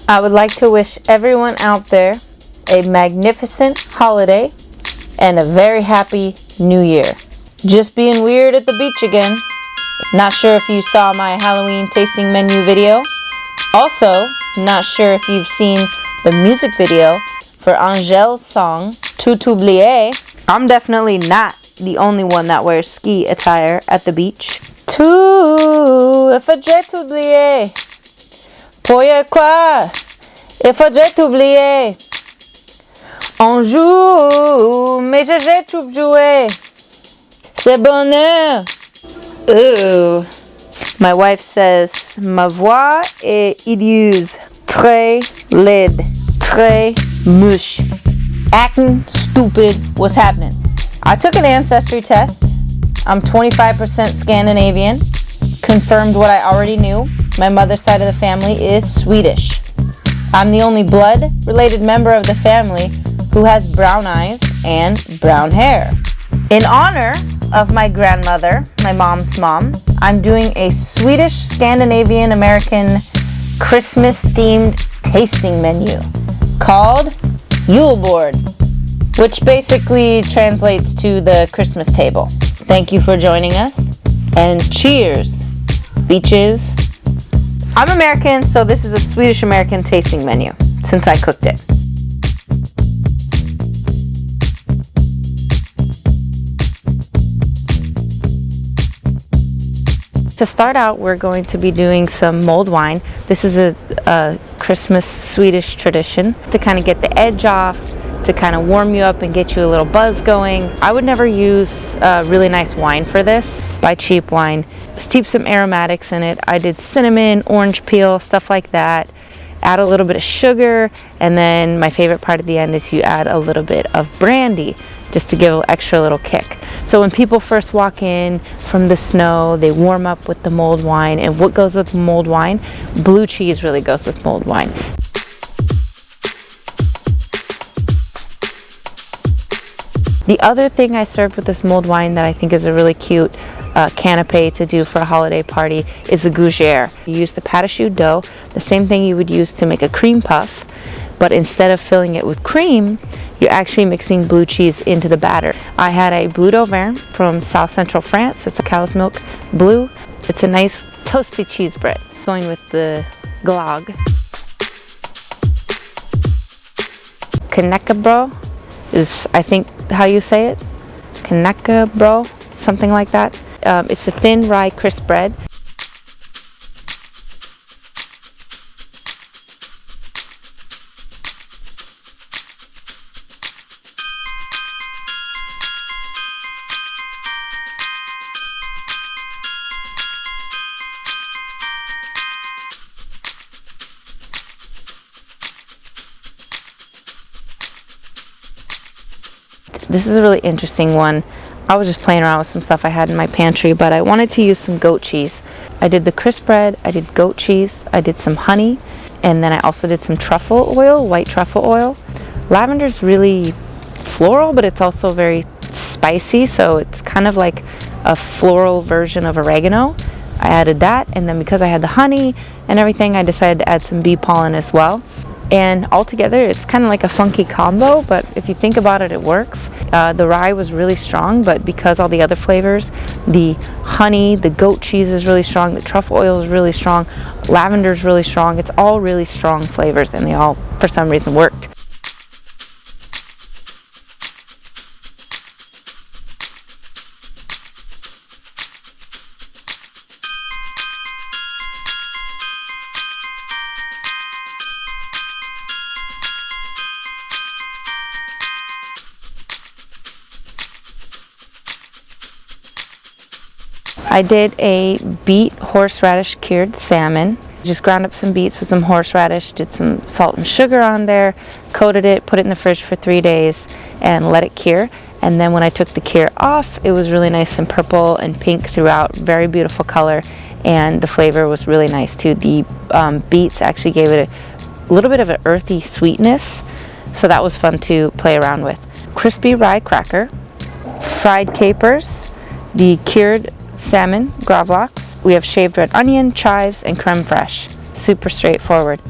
I would like to wish everyone out there a magnificent holiday and a very happy new year. Just being weird at the beach again. Not sure if you saw my Halloween tasting menu video. Also, not sure if you've seen the music video for Angèle's song, Tout oublié. I'm definitely not the only one that wears ski attire at the beach. Tout, il faudrait t'oublier. Pourquoi, il faudrait t'oublier. On joue, mais j'ai tout joué. C'est bonheur. Ooh. My wife says, ma voix est hideuse. Très laide. Très mouche. Acting stupid. What's happening? I took an ancestry test. I'm 25% Scandinavian. Confirmed what I already knew. My mother's side of the family is Swedish. I'm the only blood-related member of the family who has brown eyes and brown hair. In honor of my grandmother, my mom's mom, I'm doing a Swedish Scandinavian American Christmas-themed tasting menu called Julbord, which basically translates to the Christmas table. Thank you for joining us, and cheers, beaches. I'm American, so this is a Swedish American tasting menu, since I cooked it. To start out, we're going to be doing some mulled wine. This is a Christmas Swedish tradition to kind of get the edge off, to kind of warm you up and get you a little buzz going. I would never use really nice wine for this. Buy cheap wine. Steep some aromatics in it. I did cinnamon, orange peel, stuff like that. Add a little bit of sugar, and then my favorite part at the end is you add a little bit of brandy just to give an extra little kick. So when people first walk in from the snow, they warm up with the mulled wine. And what goes with mulled wine? Blue cheese really goes with mulled wine. The other thing I served with this mulled wine that I think is a really cute canapé to do for a holiday party is a Gougères. You use the pâte à choux dough, the same thing you would use to make a cream puff, but instead of filling it with cream, you're actually mixing blue cheese into the batter. I had a bleu d'Auvergne from South Central France. It's a cow's milk blue. It's a nice toasty cheese bread. Going with the Glögg. Knäckebröd is, I think, how you say it. Knäckebröd, something like that. It's a thin rye crisp bread. This is a really interesting one. I was just playing around with some stuff I had in my pantry, but I wanted to use some goat cheese. I did the crisp bread, I did goat cheese, I did some honey, and then I also did some truffle oil, white truffle oil. Lavender's really floral, but it's also very spicy, so it's kind of like a floral version of oregano. I added that, and then because I had the honey and everything, I decided to add some bee pollen as well. And altogether, it's kind of like a funky combo, but if you think about it, it works. The rye was really strong, but because all the other flavors, the honey, the goat cheese is really strong, the truffle oil is really strong, lavender is really strong. It's all really strong flavors, and they all, for some reason, worked. I did a beet horseradish cured salmon. Just ground up some beets with some horseradish, did some salt and sugar on there, coated it, put it in the fridge for 3 days, and let it cure. And then when I took the cure off, it was really nice and purple and pink throughout, very beautiful color, and the flavor was really nice too. The beets actually gave it a little bit of an earthy sweetness, so that was fun to play around with. Crispy rye cracker, fried capers, the cured salmon gravlax. We have shaved red onion, chives, and creme fraiche. Super straightforward.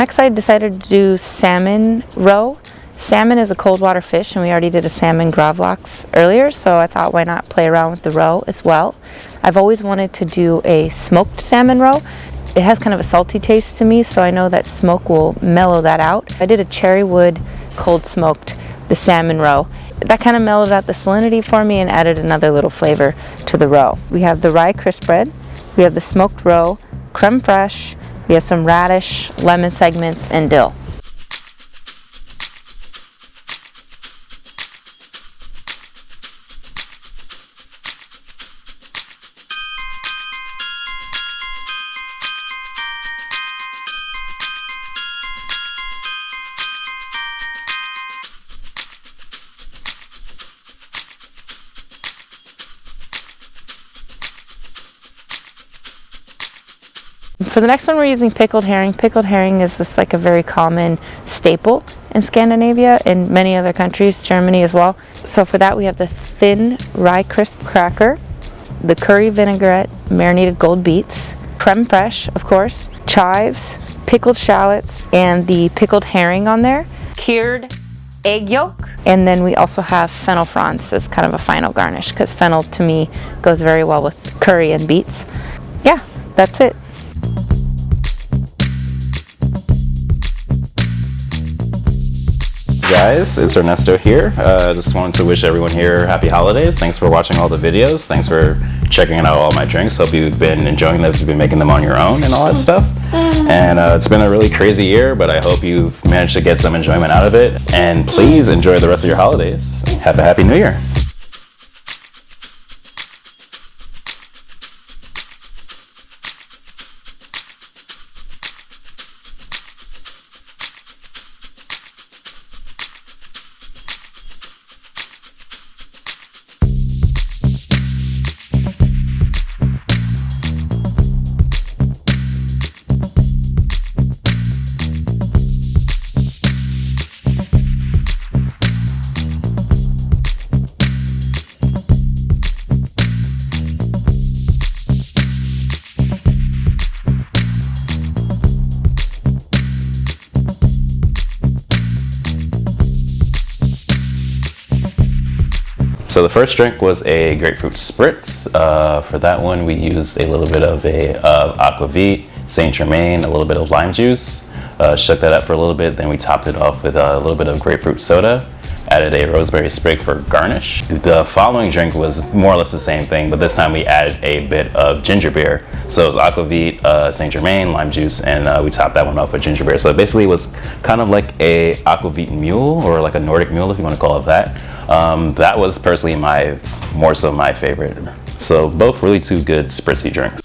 Next, I decided to do salmon roe. Salmon is a cold water fish, and we already did a salmon gravlax earlier, so I thought why not play around with the roe as well. I've always wanted to do a smoked salmon roe. It has kind of a salty taste to me, so I know that smoke will mellow that out. I did a cherry wood cold smoked the salmon roe. That kind of mellowed out the salinity for me and added another little flavor to the roe. We have the rye crisp bread, we have the smoked roe, creme fraiche, we have some radish, lemon segments, and dill. For the next one, we're using pickled herring. Pickled herring is just like a very common staple in Scandinavia and many other countries, Germany as well. So for that, we have the thin rye crisp cracker, the curry vinaigrette marinated gold beets, creme fraiche, of course, chives, pickled shallots, and the pickled herring on there, cured egg yolk, and then we also have fennel fronds as kind of a final garnish because fennel to me goes very well with curry and beets. Yeah, that's it. Guys, it's Ernesto here. Just wanted to wish everyone here happy holidays. Thanks for watching all the videos. Thanks for checking out all my drinks. Hope you've been enjoying them. You've been making them on your own and all that stuff. And it's been a really crazy year, but I hope you've managed to get some enjoyment out of it. And please enjoy the rest of your holidays. Have a happy new year. So the first drink was a grapefruit spritz. For that one, we used a little bit of Aquavit, Saint Germain, a little bit of lime juice. Shook that up for a little bit, then we topped it off with a little bit of grapefruit soda. Added a rosemary sprig for garnish. The following drink was more or less the same thing, but this time we added a bit of ginger beer. So it was Aquavit, Saint Germain, lime juice, and we topped that one off with ginger beer. So it basically was kind of like a Aquavit mule, or like a Nordic mule if you want to call it that. That was personally more so my favorite. So both really two good spritzy drinks.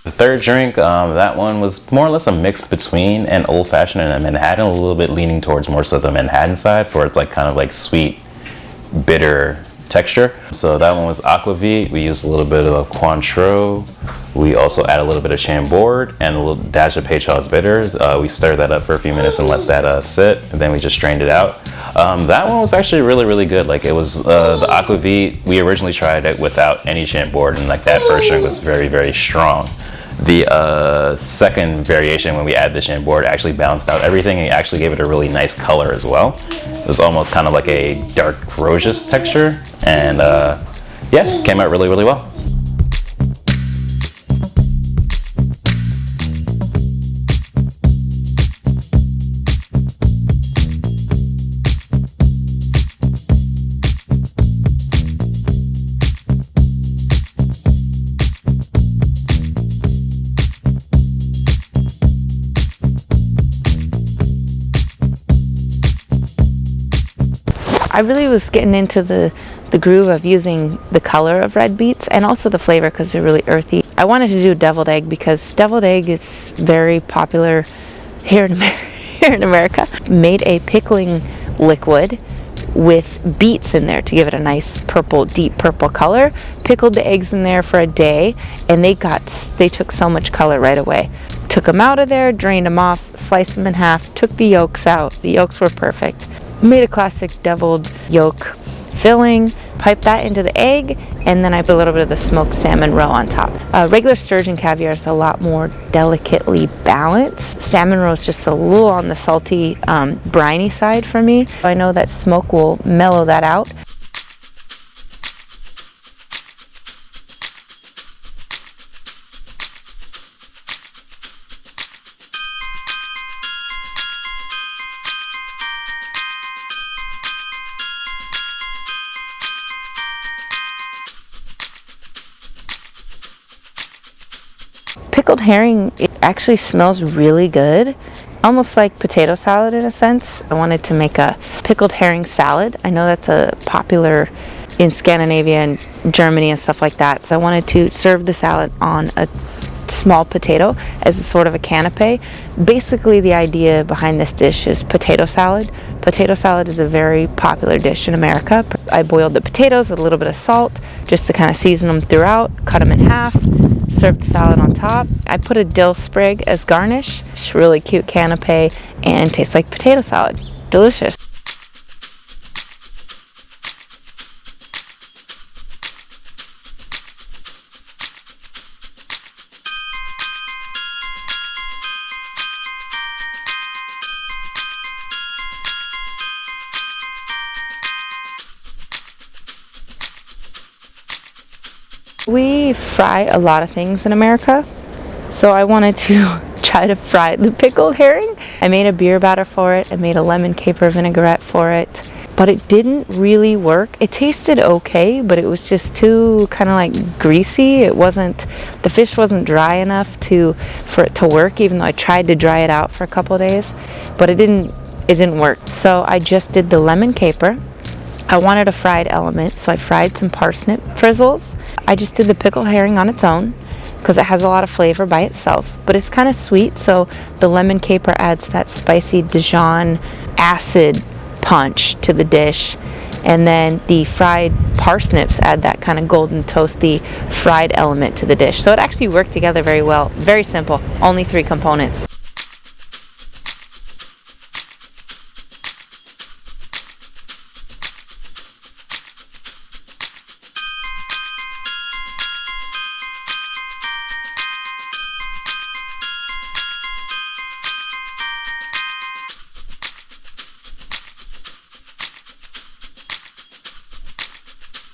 The third drink, that one was more or less a mix between an old fashioned and a Manhattan, a little bit leaning towards more so the Manhattan side for its like kind of like sweet, bitter texture. So that one was Aquavit. We used a little bit of Cointreau. We also add a little bit of Chambord and a little dash of Peychaud's bitters. We stirred that up for a few minutes and let that sit, and then we just strained it out. That one was actually really good. Like it was the Aquavit. We originally tried it without any Chambord, and like that first drink was very strong. The second variation, when we added the Chambord, actually balanced out everything and actually gave it a really nice color as well. It was almost kind of like a dark rosish texture, and yeah, came out really well. I really was getting into the groove of using the color of red beets and also the flavor because they're really earthy. I wanted to do deviled egg because deviled egg is very popular here in America. Made a pickling liquid with beets in there to give it a nice purple, deep purple color. Pickled the eggs in there for a day, and they took so much color right away. Took them out of there, drained them off, sliced them in half, took the yolks out. The yolks were perfect. Made a classic deviled yolk filling, piped that into the egg, and then I put a little bit of the smoked salmon roe on top. Regular sturgeon caviar is a lot more delicately balanced. Salmon roe is just a little on the salty, briny side for me. I know that smoke will mellow that out. Pickled herring, it actually smells really good, almost like potato salad in a sense. I wanted to make a pickled herring salad. I know that's a popular in Scandinavia and Germany and stuff like that. So I wanted to serve the salad on a small potato as a sort of a canape. Basically, the idea behind this dish is potato salad. Potato salad is a very popular dish in America. I boiled the potatoes with a little bit of salt just to kind of season them throughout, cut them in half, serve the salad on top. I put a dill sprig as garnish. It's a really cute canape and tastes like potato salad. Delicious. We fry a lot of things in America, so I wanted to try to fry the pickled herring. I made a beer batter for it. I made a lemon caper vinaigrette for it, but it didn't really work. It tasted okay, but it was just too kind of like greasy. The fish wasn't dry enough for it to work, even though I tried to dry it out for a couple of days, but it didn't work. So I just did the lemon caper. I wanted a fried element, so I fried some parsnip frizzles. I just did the pickled herring on its own because it has a lot of flavor by itself, but it's kind of sweet, so the lemon caper adds that spicy Dijon acid punch to the dish, and then the fried parsnips add that kind of golden toasty fried element to the dish. So it actually worked together very well. Very simple, only 3 components.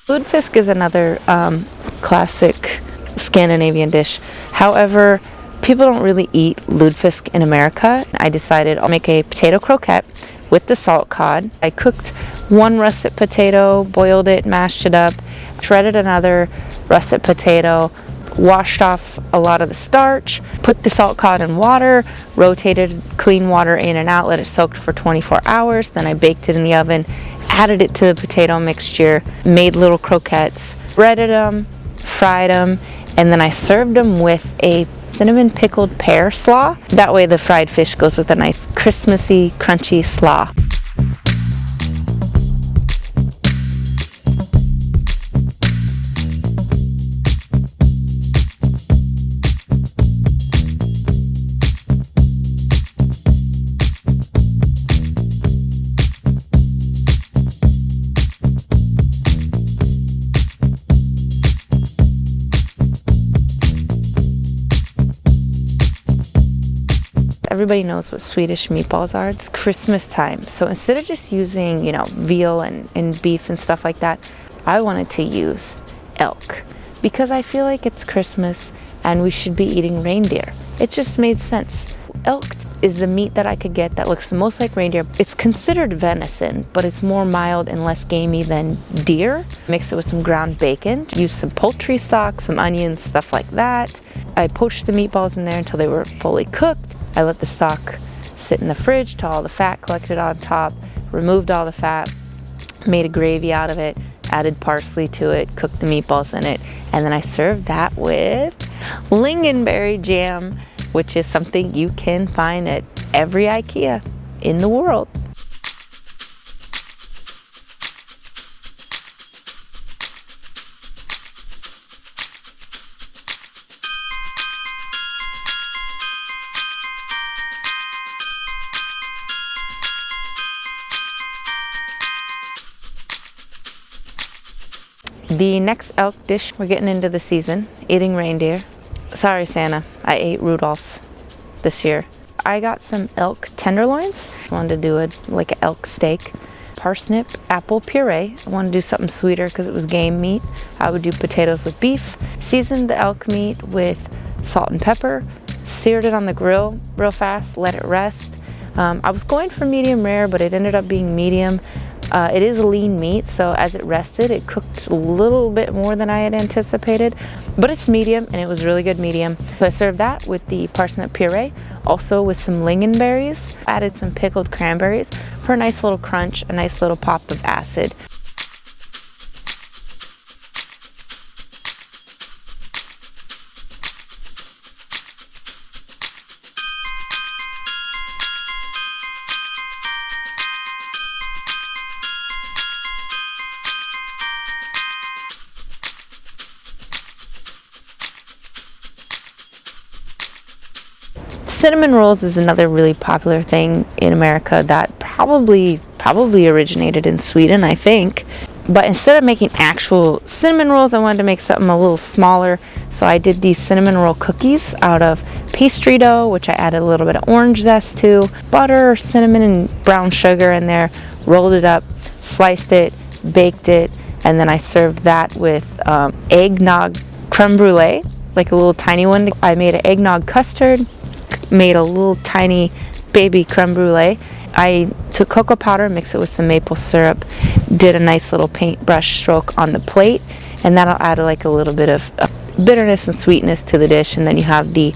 Lutefisk is another classic Scandinavian dish. However, people don't really eat lutefisk in America. I decided I'll make a potato croquette with the salt cod. I cooked 1 russet potato, boiled it, mashed it up, shredded another russet potato, washed off a lot of the starch, put the salt cod in water, rotated clean water in and out, let it soak for 24 hours. Then I baked it in the oven, added it to the potato mixture, made little croquettes, breaded them, fried them, and then I served them with a cinnamon pickled pear slaw. That way the fried fish goes with a nice Christmassy, crunchy slaw. Everybody knows what Swedish meatballs are. It's Christmas time. So instead of just using, veal and beef and stuff like that, I wanted to use elk because I feel like it's Christmas and we should be eating reindeer. It just made sense. Elk is the meat that I could get that looks the most like reindeer. It's considered venison, but it's more mild and less gamey than deer. Mix it with some ground bacon, use some poultry stock, some onions, stuff like that. I poached the meatballs in there until they were fully cooked. I let the stock sit in the fridge till all the fat collected on top, removed all the fat, made a gravy out of it, added parsley to it, cooked the meatballs in it, and then I served that with lingonberry jam, which is something you can find at every IKEA in the world. The next elk dish, we're getting into the season, eating reindeer. Sorry, Santa, I ate Rudolph this year. I got some elk tenderloins. I wanted to do like an elk steak. Parsnip apple puree. I wanted to do something sweeter because it was game meat. I would do potatoes with beef. Seasoned the elk meat with salt and pepper. Seared it on the grill real fast, let it rest. I was going for medium rare, but it ended up being medium. It is lean meat, so as it rested, it cooked a little bit more than I had anticipated, but it's medium, and it was really good medium. So I served that with the parsnip puree, also with some lingonberries. Added some pickled cranberries for a nice little crunch, a nice little pop of acid. Cinnamon rolls is another really popular thing in America that probably originated in Sweden, I think. But instead of making actual cinnamon rolls, I wanted to make something a little smaller. So I did these cinnamon roll cookies out of pastry dough, which I added a little bit of orange zest to, butter, cinnamon, and brown sugar in there, rolled it up, sliced it, baked it, and then I served that with eggnog creme brulee, like a little tiny one. I made an eggnog custard, made a little tiny baby creme brulee. I took cocoa powder, mixed it with some maple syrup, did a nice little paintbrush stroke on the plate, and that'll add like a little bit of bitterness and sweetness to the dish. And then you have the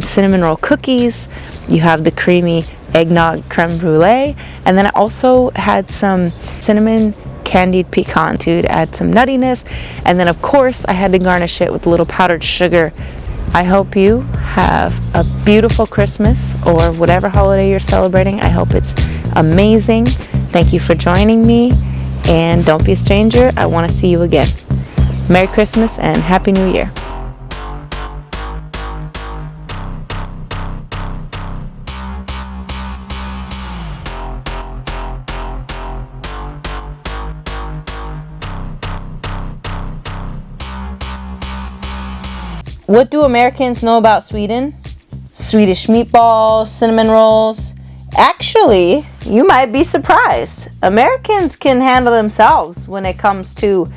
cinnamon roll cookies, you have the creamy eggnog creme brulee, and then I also had some cinnamon candied pecan to add some nuttiness, and then of course I had to garnish it with a little powdered sugar. I hope you have a beautiful Christmas or whatever holiday you're celebrating. I hope it's amazing. Thank you for joining me, and don't be a stranger. I want to see you again. Merry Christmas and Happy New Year. What do Americans know about Sweden? Swedish meatballs, cinnamon rolls. Actually, you might be surprised. Americans can handle themselves when it comes to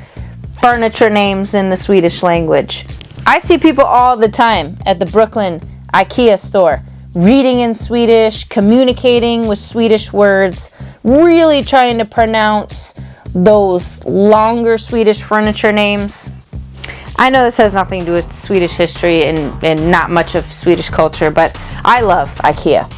furniture names in the Swedish language. I see people all the time at the Brooklyn IKEA store reading in Swedish, communicating with Swedish words, really trying to pronounce those longer Swedish furniture names. I know this has nothing to do with Swedish history and not much of Swedish culture, but I love IKEA.